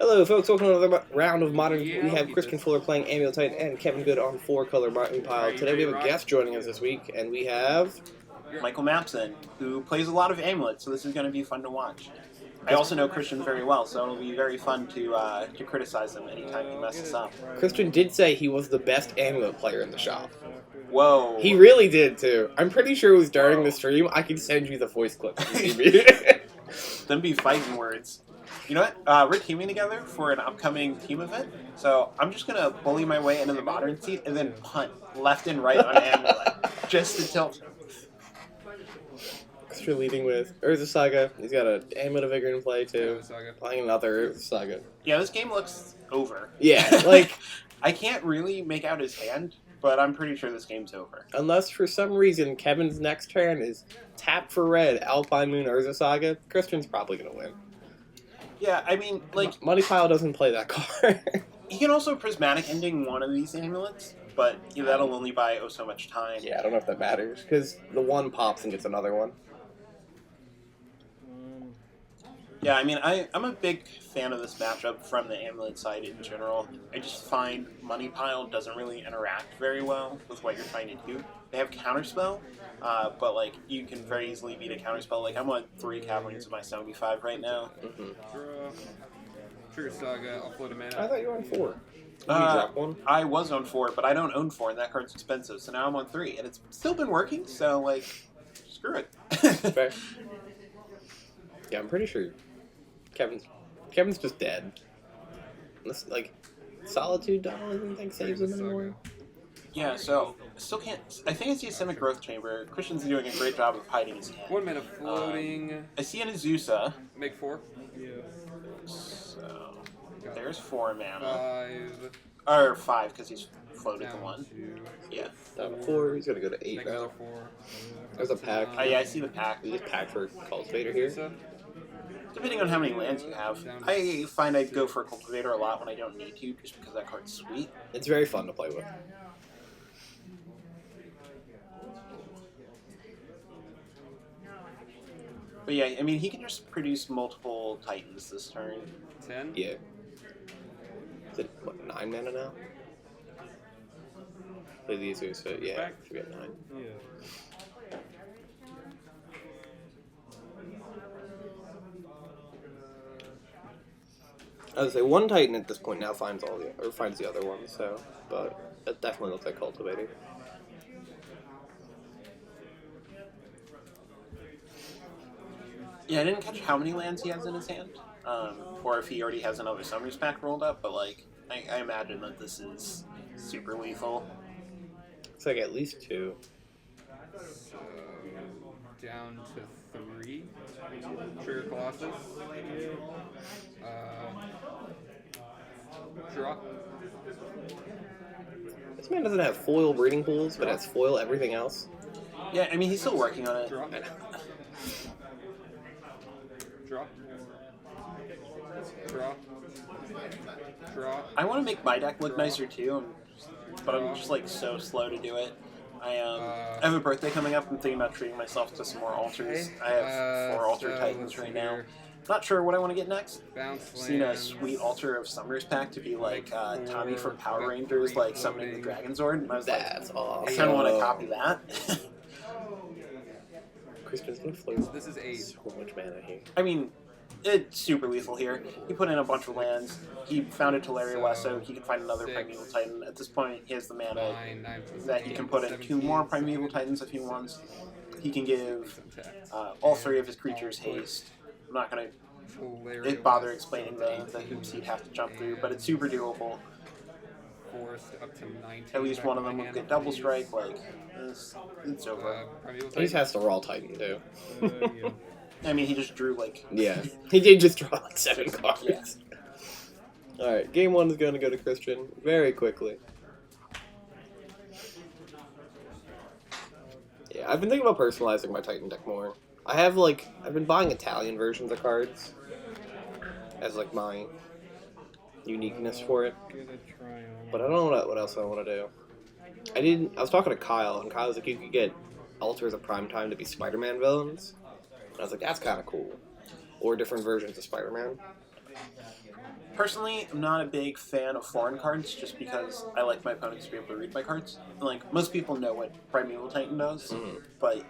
Hello, folks. Welcome to another round of Modern. We have Christian Fuller playing Amulet Titan and Kevin Good on 4-color Martin Pile. Today we have a guest joining us this week, and we have Michael Mapson, who plays a lot of Amulet, so this is going to be fun to watch. I also know Christian very well, so it'll be very fun to criticize him anytime he messes up. Christian did say he was the best Amulet player in the shop. Whoa. He really did, too. I'm pretty sure it was during the stream. I can send you the voice clip. Them be fighting words. You know what? We're teaming together for an upcoming team event, so I'm just going to bully my way into the modern seat and then punt left and right on Amulet, just to tilt. Christian leading with Urza Saga. He's got an Amulet of Vigor in play, too. Playing another Urza Saga. Yeah, this game looks over. Yeah, like... I can't really make out his hand, but I'm pretty sure this game's over. Unless for some reason Kevin's next turn is tap for red, Alpine Moon, Urza Saga, Christian's probably going to win. Yeah, I mean, like... Money Pile doesn't play that card. He can also Prismatic Ending one of these amulets, but that'll only buy so much time. Yeah, I don't know if that matters, because the one pops and gets another one. Yeah, I mean, I'm a big fan of this matchup from the Amulet side in general. I just find Money Pile doesn't really interact very well with what you're trying to do. They have Counterspell, but, like, you can very easily beat a Counterspell. Like, I'm on 3 Caverns in my 75 right now. Trigger Saga, I'll float a mana. I thought you were on 4. Did you drop one? I was on 4, but I don't own 4, and that card's expensive, so now I'm on 3. And it's still been working, so, like, screw it. Fair. Yeah, I'm pretty sure Kevin's just dead. Unless, like, Solitude, I don't even think saves him anymore. Yeah, so, still can't... I think I see a Simic Growth Chamber. Christian's doing a great job of hiding his hand. 1 mana floating. I see an Azusa. Make 4. So, there's 4 mana. 5. Or 5, because he's floated to 1. 2. Yeah. Down to 4, he's gonna go to 8 Make now. another 4. There's a pack. Yeah, I see the pack. We just pack for Cultivator here. Depending on how many lands you have. I find I go for a Cultivator a lot when I don't need to, just because that card's sweet. It's very fun to play with. But yeah, I mean, he can just produce multiple Titans this turn. 10? Yeah. Is it, what, 9 mana now? Play these, so yeah, should be at 9. Yeah. I would say one Titan at this point now finds the other ones, so but it definitely looks like Cultivating. Yeah, I didn't catch how many lands he has in his hand, or if he already has another Summer's Pack rolled up, but like, I imagine that this is super lethal. It's like at least 2. So, down to 3. Trigger Colossus. Draw. This man doesn't have foil breeding pools, but has foil everything else. Yeah, I mean, he's still working on it. Draw. Draw. Draw. Draw. I want to make my deck look nicer too, but I'm just like so slow to do it. I have a birthday coming up. I'm thinking about treating myself to some more altars. I have 4 altar Titans right now. Not sure what I want to get next. Seen a sweet altar of Summer's Pack to be like Tommy from Power Rangers, like summoning the Dragon Zord. And I was That's awesome. I kind of want to copy that. Christian's gonna float. This is 8. So much mana here. I mean, it's super lethal here. He put in a bunch of lands. He found a Teleria West, so he can find another Primeval Titan. At this point, he has the mana that he can put in 2 more Primeval Titans if he wants. He can give all 3 of his creatures haste. I'm not going to bother explaining the hoops he'd have to jump through, but it's super doable. Up to 19. At least one of them will get double strike. Like, it's over. He just has to raw Titan too. I mean, he just drew like... Yeah, he did just draw like 7 cards. Yeah. Alright, game 1 is going to go to Christian very quickly. Yeah, I've been thinking about personalizing my Titan deck more. I've been buying Italian versions of cards as like my uniqueness for it. But I don't know what else I want to do. I was talking to Kyle, and Kyle was like, you could get Altars of Primetime to be Spider-Man villains. And I was like, that's kind of cool. Or different versions of Spider-Man. Personally, I'm not a big fan of foreign cards just because I like my opponents to be able to read my cards. Like, most people know what Primeval Titan does, but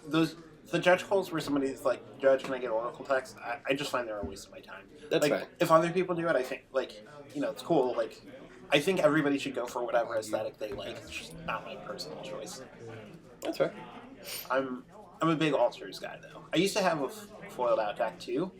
the judge calls where somebody's like, Judge, can I get Oracle text? I just find they're a waste of my time. That's like, fair. If other people do it, I think, like, it's cool. Like, I think everybody should go for whatever aesthetic they like. It's just not my personal choice. That's fair. I'm a big alters guy, though. I used to have a foiled out deck, too,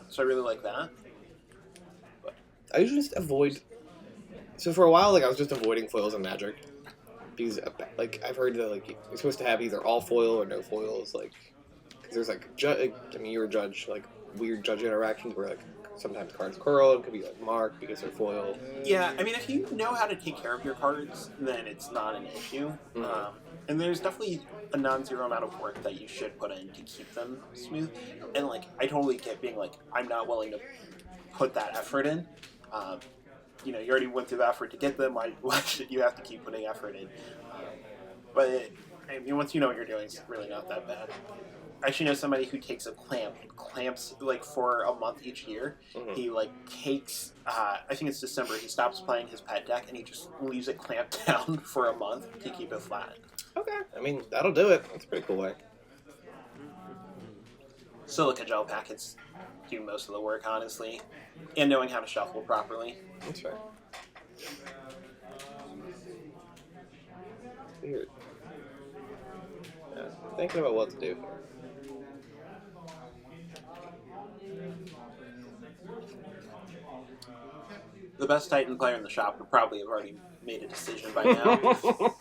so I really like that. I usually just avoid. So for a while, like I was just avoiding foils and Magic because, like, I've heard that like you're supposed to have either all foil or no foils. Like, because there's like, I mean, you're a judge, like weird judge interactions where like sometimes cards curl and could be like marked because they're foil. Yeah, I mean, if you know how to take care of your cards, then it's not an issue. And there's definitely a non-zero amount of work that you should put in to keep them smooth. And like, I totally get being like, I'm not willing to put that effort in. You already went through the effort to get them. Why should you have to keep putting effort in? But I mean, once you know what you're doing, it's really not that bad. I actually know somebody who takes a clamp and clamps like for a month each year. He like takes, I think it's December. He stops playing his pet deck and he just leaves it clamped down for a month to keep it flat. Okay, I mean that'll do it. That's a pretty cool way. Silica gel packets do most of the work, honestly, and knowing how to shuffle properly. That's fair. Weird. Yeah, thinking about what to do. The best Titan player in the shop would probably have already made a decision by now.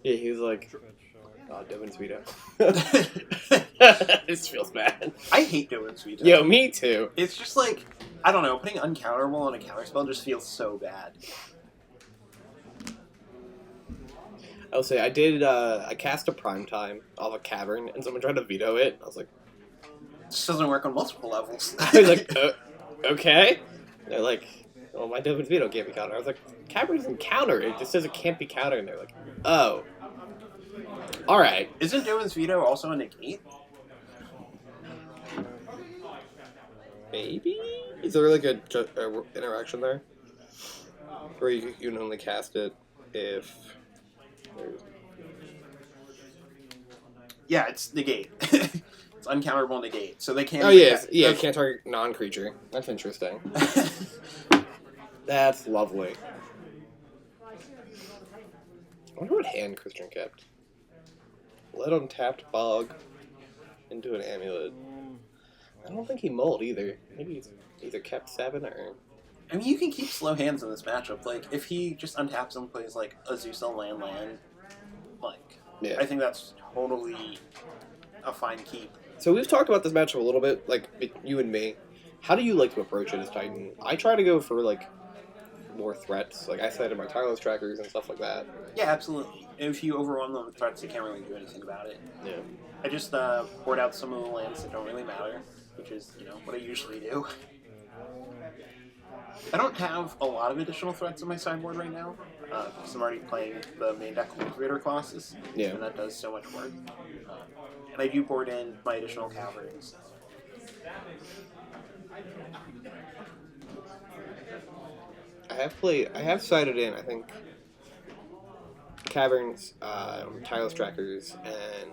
Yeah, he was like, oh, Devin's veto. This feels bad. I hate doing sweet. Yo, me too. It's just like, I don't know, putting uncounterable on a counterspell just feels so bad. I'll say I cast a Primetime off a Cavern and someone tried to veto it. I was like, This doesn't work on multiple levels. I was like, okay. They're like, well, my Devin's veto can't be countered. I was like, Cavern doesn't counter. It just says it can't be countered. And they're like, oh. Alright. Isn't Dovin's veto also a negate? Maybe? Is there like a interaction there? Where you can only cast it if... Yeah, it's negate. It's uncounterable negate. So they can't... Oh, yes. Yeah, it can't target non-creature. That's interesting. That's lovely. I wonder what hand Christian kept. Let untapped bog into an amulet. I don't think he mulled either. Maybe he's either kept 7 or... I mean, you can keep slow hands in this matchup. Like, if he just untaps and plays, like, Azusa land, like, yeah. I think that's totally a fine keep. So we've talked about this matchup a little bit, like, you and me. How do you like to approach it as Titan? I try to go for, like, more threats. Like, I cited my tireless trackers and stuff like that. Yeah, absolutely. If you overwhelm them with threats, you can't really do anything about it. Yeah. I just board out some of the lands that don't really matter, which is, what I usually do. I don't have a lot of additional threats on my sideboard right now, because I'm already playing the main deck Cultivator Colossus, and that does so much work. And I do board in my additional caverns. I have sided in, I think, caverns, tireless trackers, and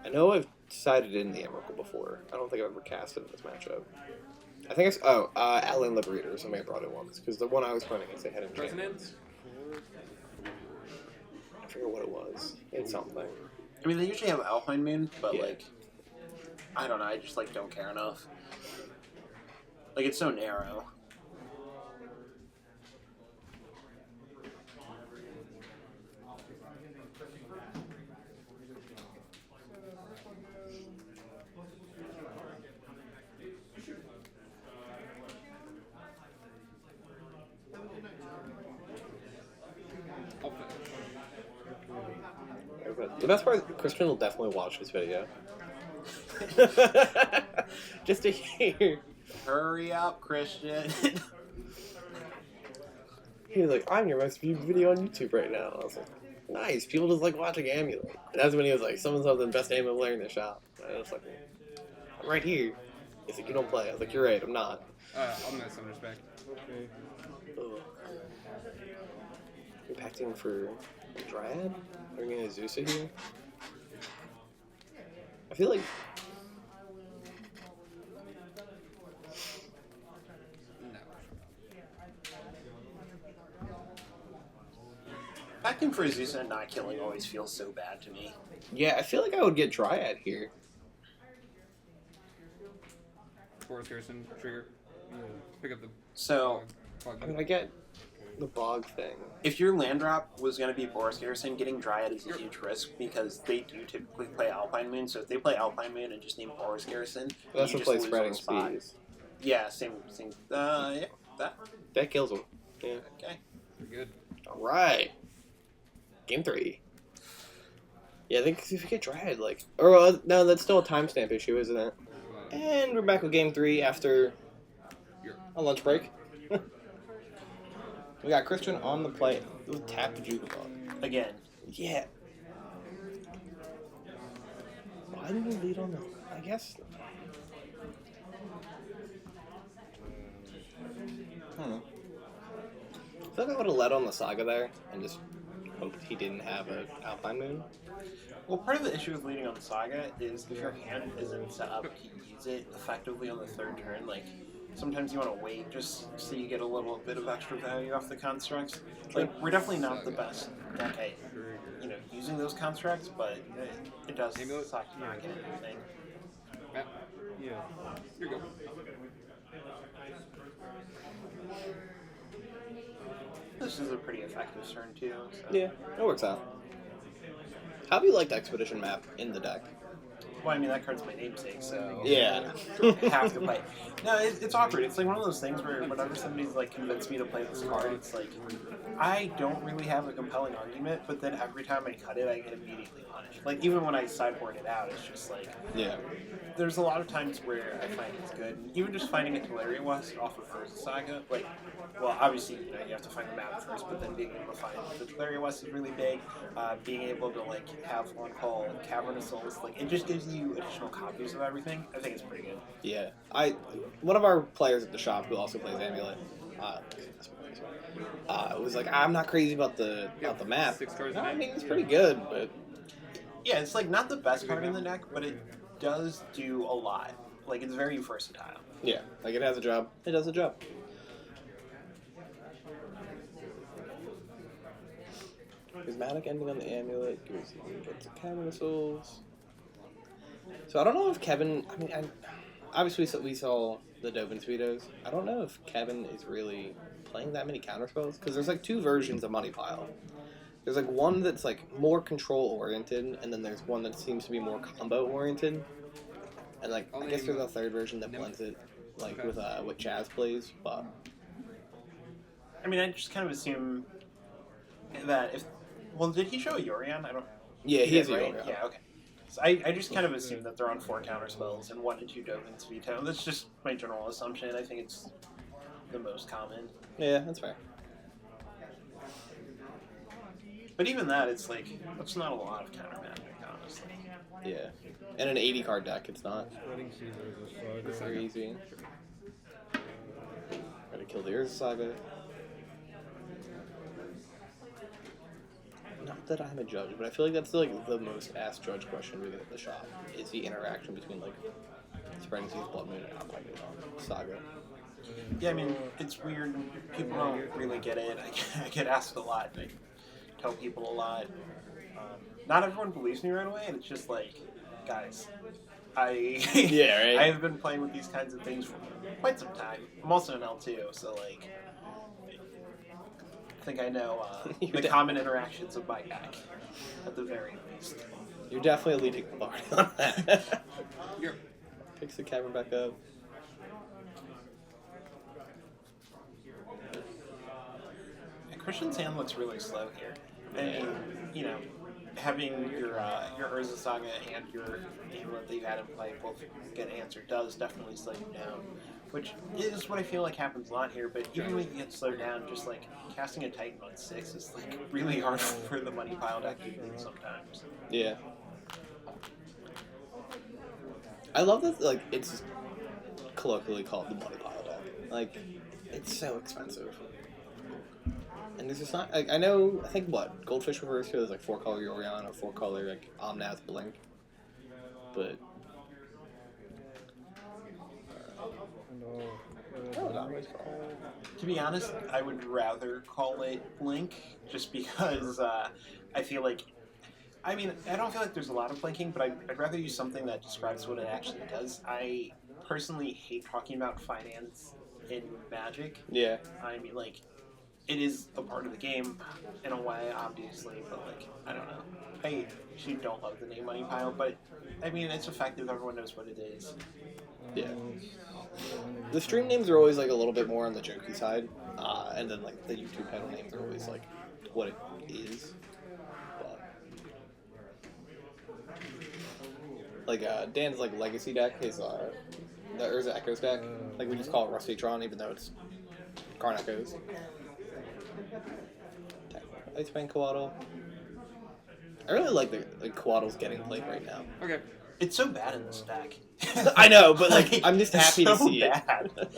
I know I've sided in the Emrakul before. I don't think I've ever cast it in this matchup. I think it's Outland Liberators. I may have brought it once because the one I was running is they had enchantments. I forget what it was. It's something. I mean, they usually have Alpine Moon, but like, I don't know. I just like don't care enough. Like, it's so narrow. The best part is Christian will definitely watch this video. Just to hear. Hurry up, Christian. He was like, I'm your most viewed video on YouTube right now. I was like, Nice. People just like watching Amulet. And that's when he was like, someone's the best Amulet player in the shop. And I was like, I'm right here. He's like, you don't play. I was like, you're right, I'm not. I'll miss some respect. Okay. Ugh. Impacting for Dryad? Are we gonna Zeus it here? I feel like No. Acting for Azusa and not killing always feels so bad to me. yeah, I feel like I would get Dryad here. Forest Garrison, trigger. Pick up the So, bug. I mean, I get the bog thing. if your land drop was going to be Boris Garrison, getting Dryad is a huge risk because they do typically play Alpine Moon. So if they play Alpine Moon and just name Boris Garrison, That's you what just play lose spreading on the spot. speeds. Yeah, same. Yeah, that. That kills him. Yeah. Okay. Pretty good. Alright. Game 3. Yeah, I think if you get Dryad, like... Or, no, that's still a timestamp issue, isn't it? And we're back with Game 3 after a lunch break. We got Christian on the play with Tap the Jukabog. Again. Yeah. Why didn't we lead on that? I guess... I don't know. I feel like I would have led on the Saga there and just hoped he didn't have an Alpine Moon. Well, part of the issue with leading on the Saga is if your hand isn't set up to use it effectively on the third turn, like, sometimes you want to wait just so you get a little bit of extra value off the constructs. Like, we're definitely not the best deck at, using those constructs, but it does suck to not get anything. Matt, Yeah. here you go. This is a pretty effective turn, too. So. Yeah, it works out. How do you like the Expedition map in the deck? Well, I mean, that card's my namesake, so... Yeah. have to play. No, it's awkward. It's like one of those things where whenever somebody's like convinced me to play this card, it's like I don't really have a compelling argument, but then every time I cut it, I get immediately punished. Like even when I sideboard it out, it's just like Yeah. there's a lot of times where I find it's good. And even just finding a Tolaria West off of Urza Saga, like, well, obviously you have to find the map first, but then being able to find the Tolaria West is really big. Being able to like have one called Cavern of Souls, like it just gives you additional copies of everything. I think it's pretty good. Yeah. One of our players at the shop who also plays Amulet, was like, I'm not crazy about the map. 6 cards. No, I mean, it's pretty good, but Yeah, it's like not the best card in the deck, but it does do a lot. Like it's very versatile. yeah, like it has a job. It does a job. Prismatic ending on the Amulet gets a Cavern of Souls. So I don't know if Kevin. I mean, obviously we saw the Dovin Speedos. I don't know if Kevin is really playing that many counterspells because there's like 2 versions of Money Pile. There's like one that's like more control oriented, and then there's one that seems to be more combo oriented. And like I guess there's a 3rd version that blends it, like with what Chaz plays. But I mean, I just kind of assume that if... Well, did he show a Yorion? I don't... yeah, he is did, a right? Yorion. Yeah, okay. So I just kind of assume that they're on 4 counterspells and 1 to 2 Dovin's Veto. That's just my general assumption. I think it's the most common. Yeah, that's fair. But even that, it's like, that's not a lot of counter magic, honestly. Yeah, in an 80 card deck, it's not Spreading seas is a saga. very easy. Gotta kill the Urza Saga. Not that I'm a judge, but I feel like that's like the most asked judge question we get at the shop. Is the interaction between like Spreading Seas, Blood Moon, and Alpine Moon Saga. Yeah, I mean, it's weird. People don't really get it. I get asked a lot. I tell people a lot. Not everyone believes me right away, and it's just like, guys, Yeah, right. I have been playing with these kinds of things for quite some time. I'm also an L2, so like, I think I know the common interactions of my deck, at the very least. You're definitely leading the party on that. Yep. Picks the Cavern back up. Yeah, Christian's hand looks really slow here. And, you know, having your Urza Saga and your Amulet that you had in play both get answered does definitely slow you down. which is what I feel like happens a lot here. But even when you get slowed down, just like casting a Titan on 6 is like really hard for the money pile deck to do sometimes. Yeah. I love that, like, it's colloquially called the money pile deck. Like, it's so expensive. And there's just not, like, I think what, Goldfish Reverse here, there's like 4-color Yorion or 4-color, like, Omnath Blink. But, to be honest, I would rather call it Blink, just because I feel like, I mean, I don't feel like there's a lot of blinking, but I'd rather use something that describes what it actually does. I personally hate talking about finance in Magic. yeah. I mean, like, it is a part of the game in a way, obviously, but, like, I don't know. I actually don't love the name Money Pile, but, I mean, it's effective. Everyone knows what it is. Yeah. The stream names are always, like, a little bit more on the jokey side. And then, like, the YouTube channel names are always, like, what it is. Like, Dan's, like, legacy deck is, the Urza Echoes deck. Like, we just call it Rusty Tron, even though it's Karn Echoes. Ice Bank Coatl. I really like the Coatl's getting played right now. Okay. It's so bad in this deck. I know, but, like, I'm just happy so to see bad. it.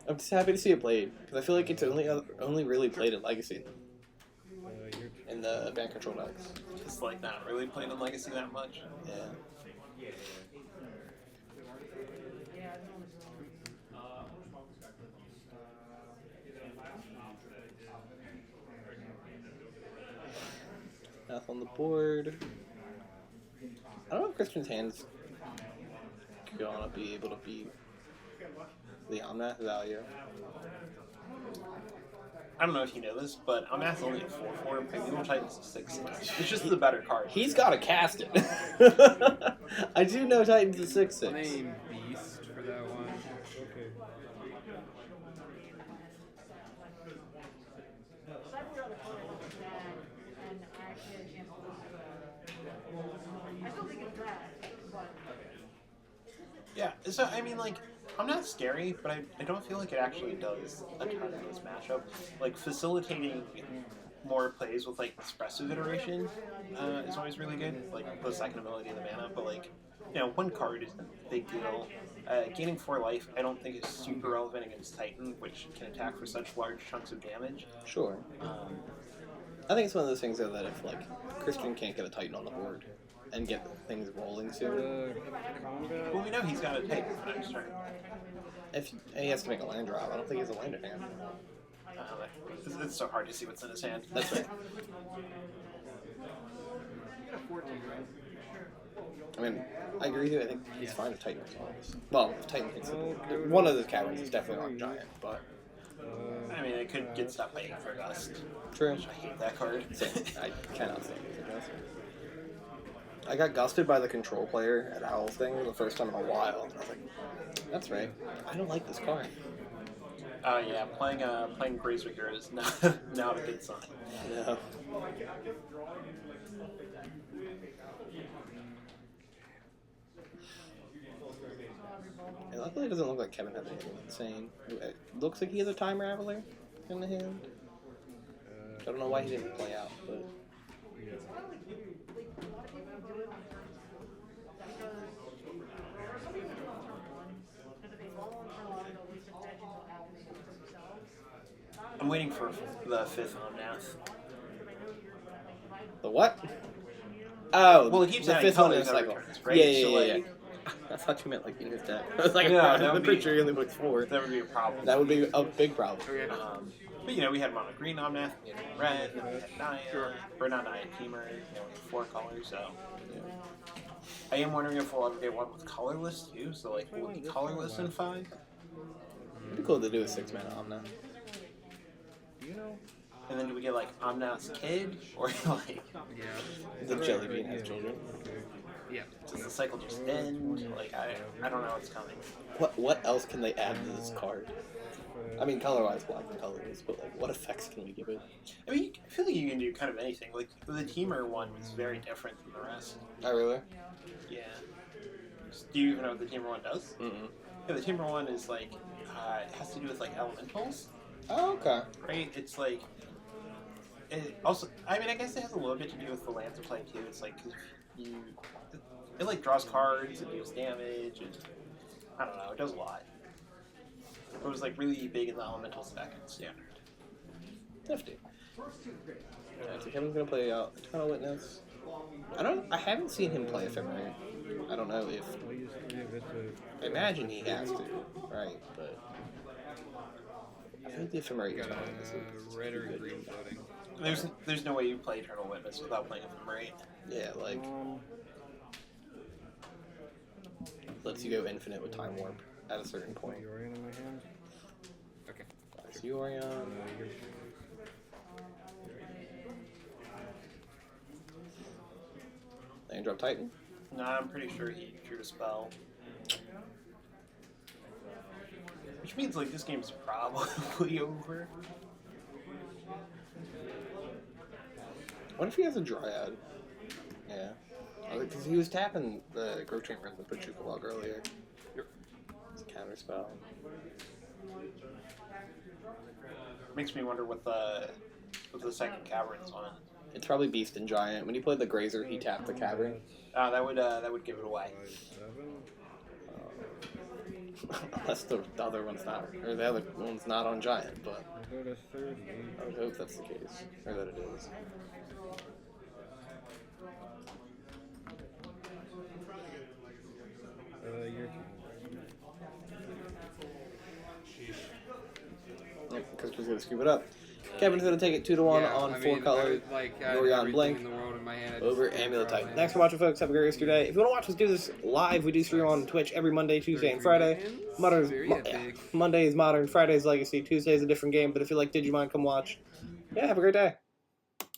I'm just happy to see it played, because I feel like it's only really played in Legacy. In the Band Control decks. Just, like, not really playing in Legacy that much. Yeah. Math on the board. I don't know if Christian's hands gonna be able to beat the Omnath value. I don't know if you know this, but Omnath's only a 4/4, and Primeval Titan's a 6/6. It's just the better card. He's gotta cast it. I do know Titan's a 6/6. Name Beast for that one. Okay. Yeah, so I mean, like, I'm not scary, but I don't feel like it actually does a ton in this matchup. Like, facilitating more plays with, like, expressive iteration is always really good, like, the second ability of the mana, but, like, you know, one card is a big deal. Gaining 4 life, I don't think is super relevant against Titan, which can attack for such large chunks of damage. Sure. I think it's one of those things, though, that if, like, Christian can't get a Titan on the board and get things rolling soon, Well, we know he's got a Titan for next turn. if he has to make a land drop, I don't think he has a land in hand. It's so hard to see what's in his hand. That's right. I mean, I agree with you. I think he's fine if Titan resolves. Well, if Titan hits one of the caverns is definitely Rock Giant, but I mean, it could get stopped by 8 for Gust. true. I hate that card. I cannot stand it. I got gusted by the control player at Owl's thing the first time in a while. And I was like, that's right. I don't like this card. Yeah, playing Grazer here is not a good sign. No. And luckily it doesn't look like Kevin has anything insane. It looks like he has a Time Raveler in the hand. I don't know why he didn't play out, but... I'm waiting for the 5th Omnath. The what? Oh, Well, it keeps the adding 5th one in colors the every cycle. turn, right? Yeah, So, like, I thought you meant like in his deck. I was like, Yeah, that I'm would pretty be- sure he only puts 4. That would be a problem. That would be a big problem. But you know, we had mono green Omnath, we had red, and we had Naya, or not Naya, Teamer, you know, with 4 colors, so. Yeah. I am wondering if we'll ever get one with colorless too, so like, will it be colorless in 5? It'd be cool to do a 6-mana Omna. And then do we get like Omnath's kid? Or like, Yeah. The Jelly Bean has children. Yeah. does the cycle just end? Like, I don't know what's coming. What else can they add to this card? I mean, color-wise, black and colors, but like, what effects can we give it? I mean, I feel like you can do kind of anything. Like, the Teamer one is very different than the rest. Oh, really? Yeah. Do you even know what the Teamer one does? Mm-mm. Yeah, the Timber one is like it has to do with like elementals, Oh, okay. right? It's like it also. I mean, I guess it has a little bit to do with the lands of play too. It's like 'cause you, it like draws cards and deals damage, and I don't know, it does a lot. It was like really big in the elementals deck in standard. Nifty. Alright, so Kevin's gonna play Eternal Witness. I haven't seen him play Ephemerate. I don't know if. Well, you just give it to. I imagine he has to, right? But I think the Ephemerate Got Eternal Witness is red or good. green floating. There's no way you play Eternal Witness without playing Ephemerate. Yeah, like lets you go infinite with Time Warp at a certain point. Yorion in my hand. Okay. Nice Yorion. You're Land drop Titan. No, I'm pretty sure he drew a spell. Which means like this game's probably over. What if he has a Dryad? Yeah. Because he was tapping the Growth Chamber with Pachuca Log earlier. It's a counter spell. Makes me wonder what the second cavern's on. It's probably Beast and Giant. When he played the Grazer, he tapped the Cavern. That would give it away. 5, 7. Unless the other one's not, or the other one's not on Giant, but I'll go to 30. I would hope that's the case, or that it is. Your turn. Yep, Christopher's gonna scoop it up. Kevin's gonna take it 2-1 Yeah, on I 4 mean, color. I have Yorion everything Blink in the world in my hand. over Amulet Titan. Thanks for watching, folks. Have a great rest of your day. If you want to watch us do this live, we do stream on Twitch every Monday, Tuesday, and Friday. Monday is Modern, Friday is Legacy, Tuesday is a different game. But if you like Digimon, come watch. Yeah, have a great day.